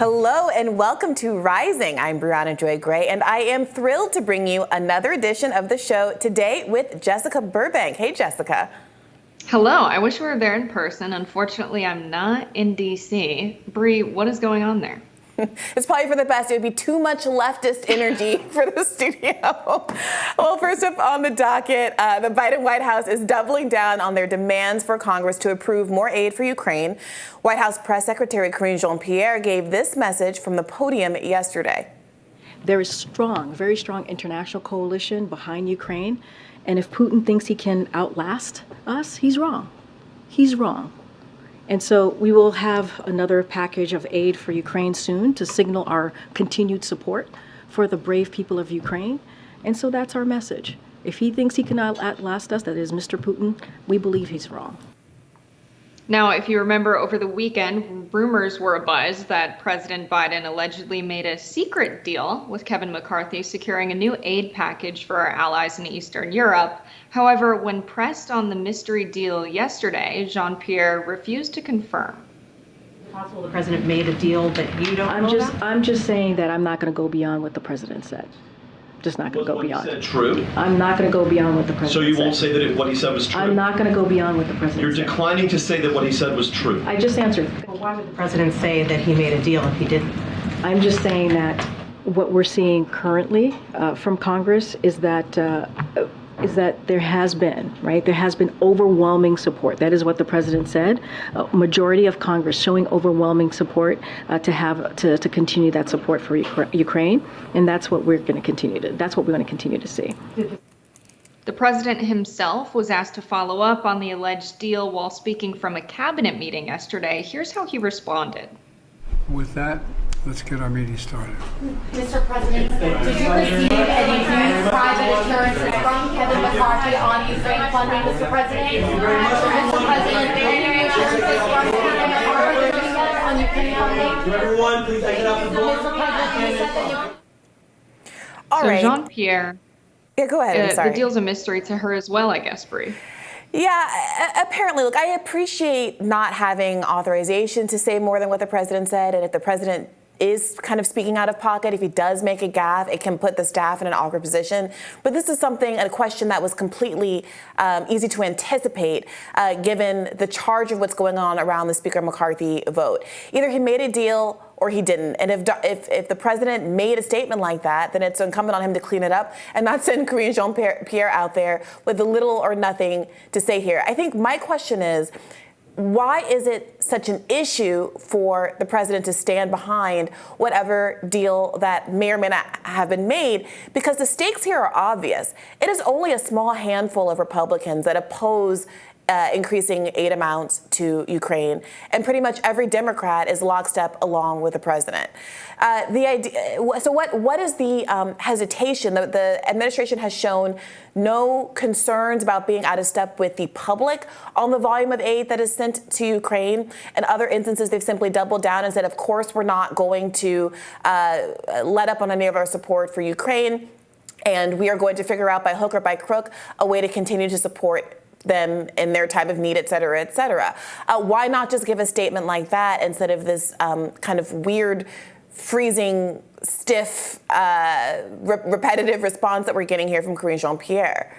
Hello and welcome to Rising. I'm Briahna Joy Gray, and I am thrilled to bring you another edition of the show today with Jessica Burbank. Hey, Jessica. Hello. I wish we were there in person. Unfortunately, I'm not in D.C. Bri, what is going on there? It's probably for the best. It would be too much leftist energy for the studio. Well, first up on the docket, the Biden White House is doubling down on their demands for Congress to approve more aid for Ukraine. White House Press Secretary Jean-Pierre gave this message from the podium yesterday. There is very strong international coalition behind Ukraine. And if Putin thinks he can outlast us, he's wrong. He's wrong. And so we will have another package of aid for Ukraine soon to signal our continued support for the brave people of Ukraine. And so that's our message. If he thinks he can outlast us, that is Mr. Putin, we believe he's wrong. Now, if you remember over the weekend, rumors were abuzz that President Biden allegedly made a secret deal with Kevin McCarthy, securing a new aid package for our allies in Eastern Europe. However, when pressed on the mystery deal yesterday, Jean-Pierre refused to confirm. Is it possible the president made a deal that you don't know about? I'm just saying that I'm not going to go beyond what the president said. Just not going to go beyond. Was what he said true? I'm not going to go beyond what the president said. So you won't say that what he said was true? I'm not going to go beyond what the president You're said. declining to say that what he said was true. I just answered. Well, why would the president say that he made a deal if he didn't? I'm just saying that what we're seeing currently from Congress is that there has been overwhelming support. That is what the president said. A majority of Congress showing overwhelming support to continue that support for Ukraine, and that's what we're going to continue to see. The president himself was asked to follow up on the alleged deal while speaking from a cabinet meeting yesterday. Here's how he responded. With that, let's get our meeting started. Mr. President, did you receive any new private assurances from Kevin McCarthy on Ukraine funding, Mr. President? Mr. President, any assurances from Kevin McCarthy on Ukraine funding? Everyone, please take it up the vote. Mr. President, you said that you... All right. Jean-Pierre, Yeah, go ahead. I'm sorry. the deal's a mystery to her as well, I guess, Bri. Yeah, apparently. Look, I appreciate not having authorization to say more than what the president said. And if the president is kind of speaking out of pocket, if he does make a gaffe, it can put the staff in an awkward position. But this is a question that was completely easy to anticipate, given the charge of what's going on around the Speaker McCarthy vote. Either he made a deal or he didn't. And if the president made a statement like that, then it's incumbent on him to clean it up and not send Jean-Pierre out there with little or nothing to say here. I think my question is, why is it such an issue for the president to stand behind whatever deal that may or may not have been made? Because the stakes here are obvious. It is only a small handful of Republicans that oppose increasing aid amounts to Ukraine, and pretty much every Democrat is lockstep along with the president. So what is the hesitation? The administration has shown no concerns about being out of step with the public on the volume of aid that is sent to Ukraine. In other instances, they've simply doubled down and said, of course, we're not going to let up on any of our support for Ukraine, and we are going to figure out by hook or by crook a way to continue to support them in their time of need, et cetera, et cetera. Why not just give a statement like that instead of this kind of weird, freezing, stiff, repetitive response that we're getting here from Jean-Pierre?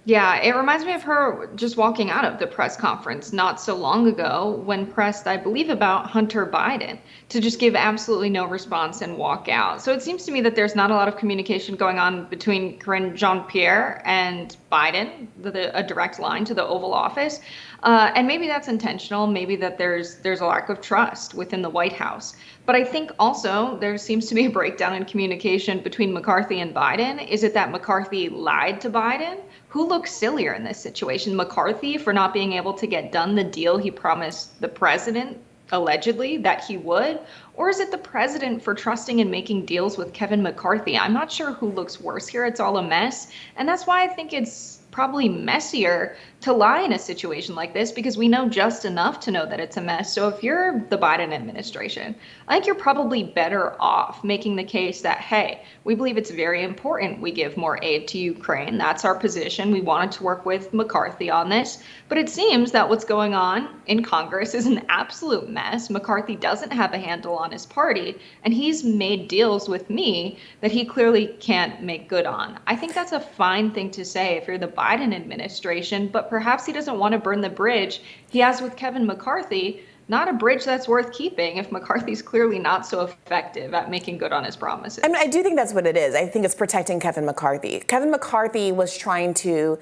Yeah, it reminds me of her just walking out of the press conference not so long ago when pressed, I believe, about Hunter Biden, to just give absolutely no response and walk out. So it seems to me that there's not a lot of communication going on between Jean-Pierre and Biden, a direct line to the Oval Office. And maybe that's intentional. Maybe that there's a lack of trust within the White House. But I think also there seems to be a breakdown in communication between McCarthy and Biden. Is it that McCarthy lied to Biden? Who looks sillier in this situation? McCarthy for not being able to get done the deal he promised the president, allegedly, that he would? Or is it the president for trusting and making deals with Kevin McCarthy? I'm not sure who looks worse here. It's all a mess. And that's why I think it's probably messier to lie in a situation like this because we know just enough to know that it's a mess. So if you're the Biden administration, I think you're probably better off making the case that, hey, we believe it's very important we give more aid to Ukraine. That's our position. We wanted to work with McCarthy on this. But it seems that what's going on in Congress is an absolute mess. McCarthy doesn't have a handle on his party, and he's made deals with me that he clearly can't make good on. I think that's a fine thing to say if you're the Biden administration, but perhaps he doesn't want to burn the bridge he has with Kevin McCarthy, not a bridge that's worth keeping if McCarthy's clearly not so effective at making good on his promises. I mean, I do think that's what it is. I think it's protecting Kevin McCarthy. Kevin McCarthy was trying to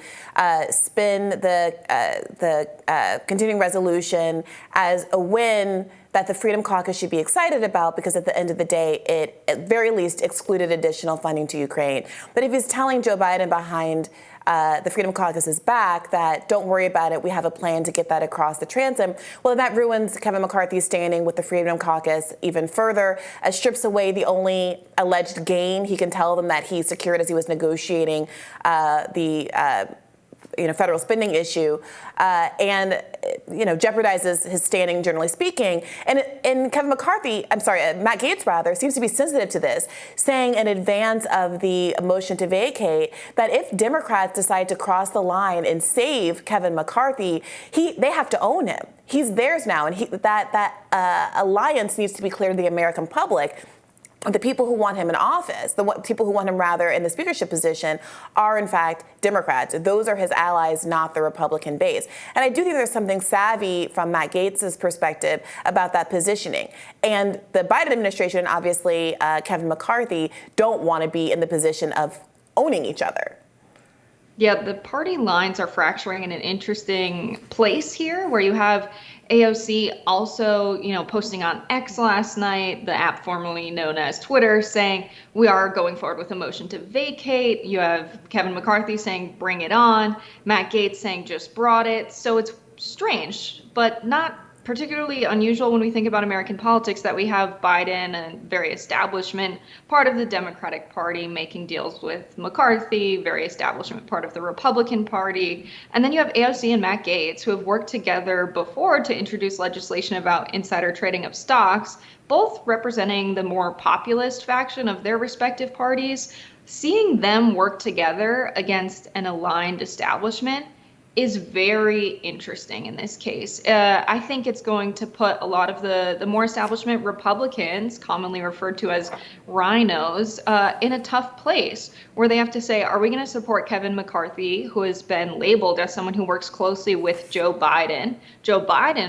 spin the continuing resolution as a win that the Freedom Caucus should be excited about because at the end of the day, it at very least excluded additional funding to Ukraine. But if he's telling Joe Biden behind the Freedom Caucus's back that don't worry about it, we have a plan to get that across the transom, well, that ruins Kevin McCarthy's standing with the Freedom Caucus even further, strips away the only alleged gain he can tell them that he secured as he was negotiating the federal spending issue, and jeopardizes his standing, generally speaking. And Kevin McCarthy, Matt Gaetz rather, seems to be sensitive to this, saying in advance of the motion to vacate that if Democrats decide to cross the line and save Kevin McCarthy, they have to own him. He's theirs now, and that alliance needs to be clear to the American public. The people who want him in office, the people who want him rather in the speakership position, are in fact Democrats. Those are his allies, not the Republican base. And I do think there's something savvy from Matt Gaetz's perspective about that positioning. And the Biden administration, obviously, Kevin McCarthy, don't want to be in the position of owning each other. Yeah, the party lines are fracturing in an interesting place here where you have AOC also, posting on X last night, the app formerly known as Twitter, saying we are going forward with a motion to vacate. You have Kevin McCarthy saying bring it on. Matt Gaetz saying just brought it. So it's strange, but not particularly unusual when we think about American politics that we have Biden and very establishment part of the Democratic Party making deals with McCarthy, very establishment part of the Republican Party. And then you have AOC and Matt Gaetz, who have worked together before to introduce legislation about insider trading of stocks, both representing the more populist faction of their respective parties. Seeing them work together against an aligned establishment is very interesting in this case. I think it's going to put a lot of the more establishment Republicans, commonly referred to as rhinos, in a tough place where they have to say, are we going to support Kevin McCarthy, who has been labeled as someone who works closely with Joe Biden,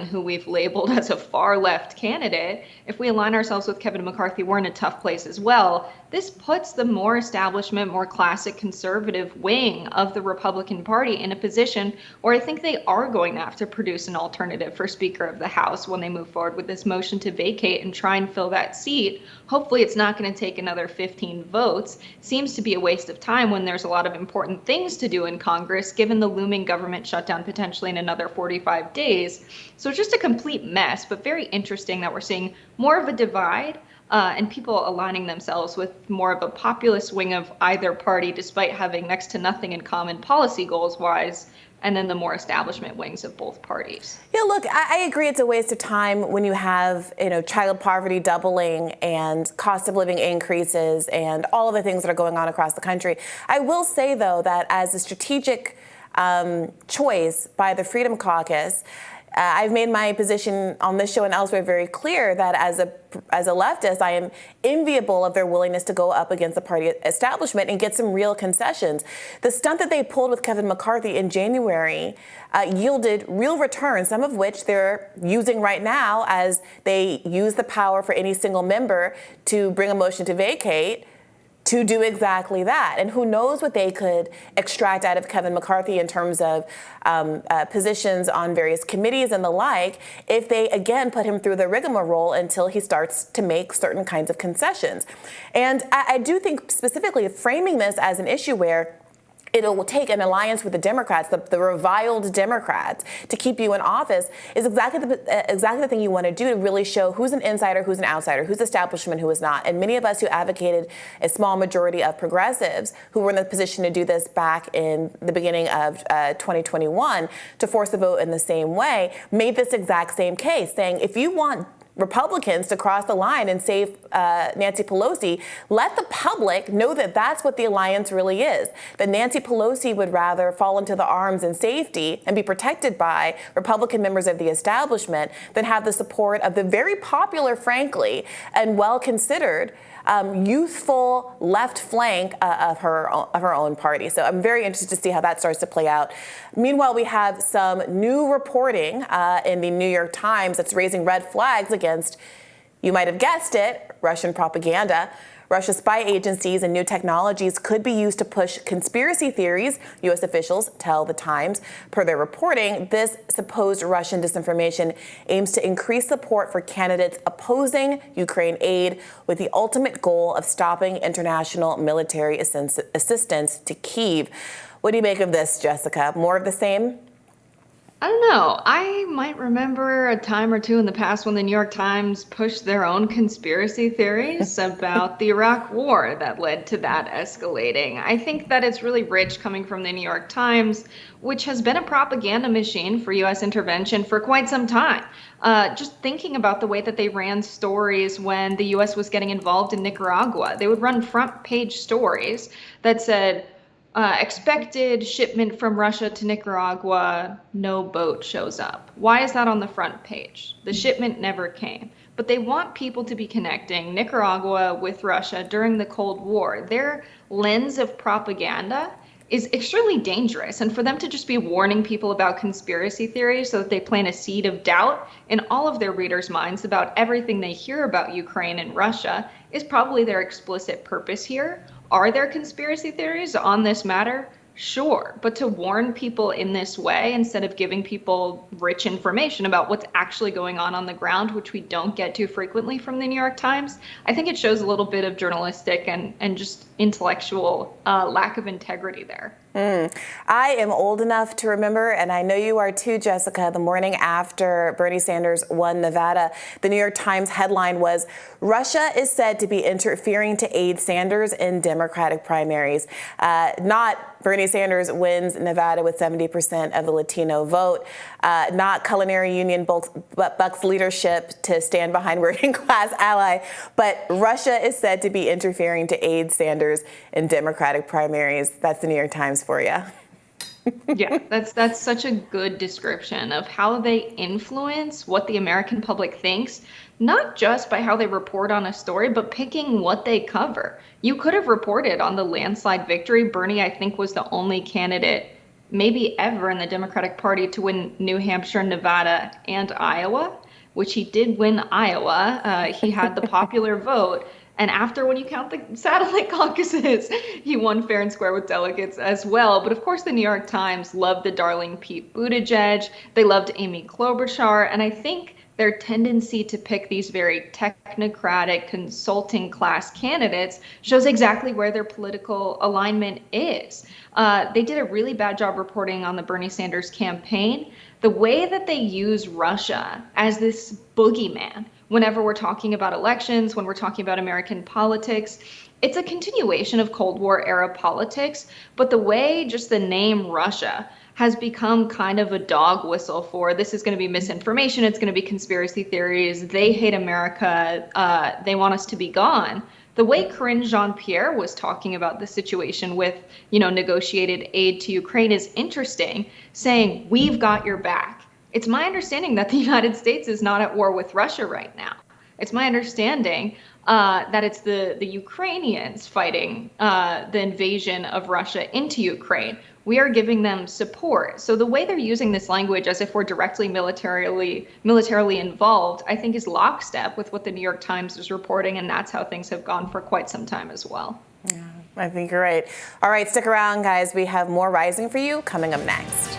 who we've labeled as a far left candidate? If we align ourselves with Kevin McCarthy, we're in a tough place as well. This puts the more establishment, more classic conservative wing of the Republican Party in a position where I think they are going to have to produce an alternative for Speaker of the House when they move forward with this motion to vacate and try and fill that seat. Hopefully it's not going to take another 15 votes. Seems to be a waste of time when there's a lot of important things to do in Congress, given the looming government shutdown potentially in another 45 days. So it's just a complete mess, but very interesting that we're seeing more of a divide and people aligning themselves with more of a populist wing of either party, despite having next to nothing in common policy goals-wise, and then the more establishment wings of both parties. Yeah, look, I agree it's a waste of time when you have, child poverty doubling and cost of living increases and all of the things that are going on across the country. I will say, though, that as a strategic choice by the Freedom Caucus, I've made my position on this show and elsewhere very clear that as a leftist, I am enviable of their willingness to go up against the party establishment and get some real concessions. The stunt that they pulled with Kevin McCarthy in January yielded real returns, some of which they're using right now as they use the power for any single member to bring a motion to vacate to do exactly that. And who knows what they could extract out of Kevin McCarthy in terms of positions on various committees and the like, if they, again, put him through the rigmarole until he starts to make certain kinds of concessions. And I do think specifically framing this as an issue where it will take an alliance with the Democrats, the reviled Democrats, to keep you in office is exactly the thing you want to do to really show who's an insider, who's an outsider, who's establishment, who is not. And many of us who advocated a small majority of progressives who were in the position to do this back in the beginning of 2021 to force a vote in the same way made this exact same case, saying if you want Republicans to cross the line and save Nancy Pelosi, let the public know that that's what the alliance really is, that Nancy Pelosi would rather fall into the arms and safety and be protected by Republican members of the establishment than have the support of the very popular, frankly, and well-considered youthful left flank of her own party. So I'm very interested to see how that starts to play out. Meanwhile, we have some new reporting in the New York Times that's raising red flags against, you might have guessed it, Russian propaganda. Russia's spy agencies and new technologies could be used to push conspiracy theories, U.S. officials tell the Times. Per their reporting, this supposed Russian disinformation aims to increase support for candidates opposing Ukraine aid with the ultimate goal of stopping international military assistance to Kyiv. What do you make of this, Jessica? More of the same? I don't know. I might remember a time or two in the past when the New York Times pushed their own conspiracy theories about the Iraq War that led to that escalating. I think that it's really rich coming from the New York Times, which has been a propaganda machine for U.S. intervention for quite some time. Just thinking about the way that they ran stories when the U.S. was getting involved in Nicaragua, they would run front page stories that said, expected shipment from Russia to Nicaragua, no boat shows up. Why is that on the front page? The shipment never came. But they want people to be connecting Nicaragua with Russia during the Cold War. Their lens of propaganda is extremely dangerous. And for them to just be warning people about conspiracy theories so that they plant a seed of doubt in all of their readers' minds about everything they hear about Ukraine and Russia is probably their explicit purpose here. Are there conspiracy theories on this matter? Sure. But to warn people in this way, instead of giving people rich information about what's actually going on the ground, which we don't get too frequently from the New York Times, I think it shows a little bit of journalistic and just intellectual lack of integrity there. I am old enough to remember, and I know you are too, Jessica, the morning after Bernie Sanders won Nevada, the New York Times headline was, Russia is said to be interfering to aid Sanders in Democratic primaries. Not Bernie Sanders wins Nevada with 70% of the Latino vote. Not Culinary Union Buck's leadership to stand behind working class ally, but Russia is said to be interfering to aid Sanders in Democratic primaries. That's the New York Times for you. Yeah, that's such a good description of how they influence what the American public thinks, not just by how they report on a story, but picking what they cover. You could have reported on the landslide victory. Bernie, I think, was the only candidate maybe ever in the Democratic Party to win New Hampshire, Nevada, and Iowa, which he did win Iowa. He had the popular vote. And after, when you count the satellite caucuses, he won fair and square with delegates as well. But of course, the New York Times loved the darling Pete Buttigieg. They loved Amy Klobuchar. And I think their tendency to pick these very technocratic consulting class candidates shows exactly where their political alignment is. They did a really bad job reporting on the Bernie Sanders campaign. The way that they use Russia as this boogeyman whenever we're talking about elections, when we're talking about American politics, it's a continuation of Cold War era politics, but the way just the name Russia has become kind of a dog whistle for this is going to be misinformation, it's going to be conspiracy theories, they hate America, they want us to be gone. The way Corinne Jean-Pierre was talking about the situation with, negotiated aid to Ukraine is interesting, saying, we've got your back. It's my understanding that the United States is not at war with Russia right now. It's my understanding that it's the Ukrainians fighting the invasion of Russia into Ukraine. We are giving them support. So the way they're using this language as if we're directly militarily involved, I think is lockstep with what the New York Times is reporting, and that's how things have gone for quite some time as well. Yeah, I think you're right. All right, stick around, guys. We have more Rising for you coming up next.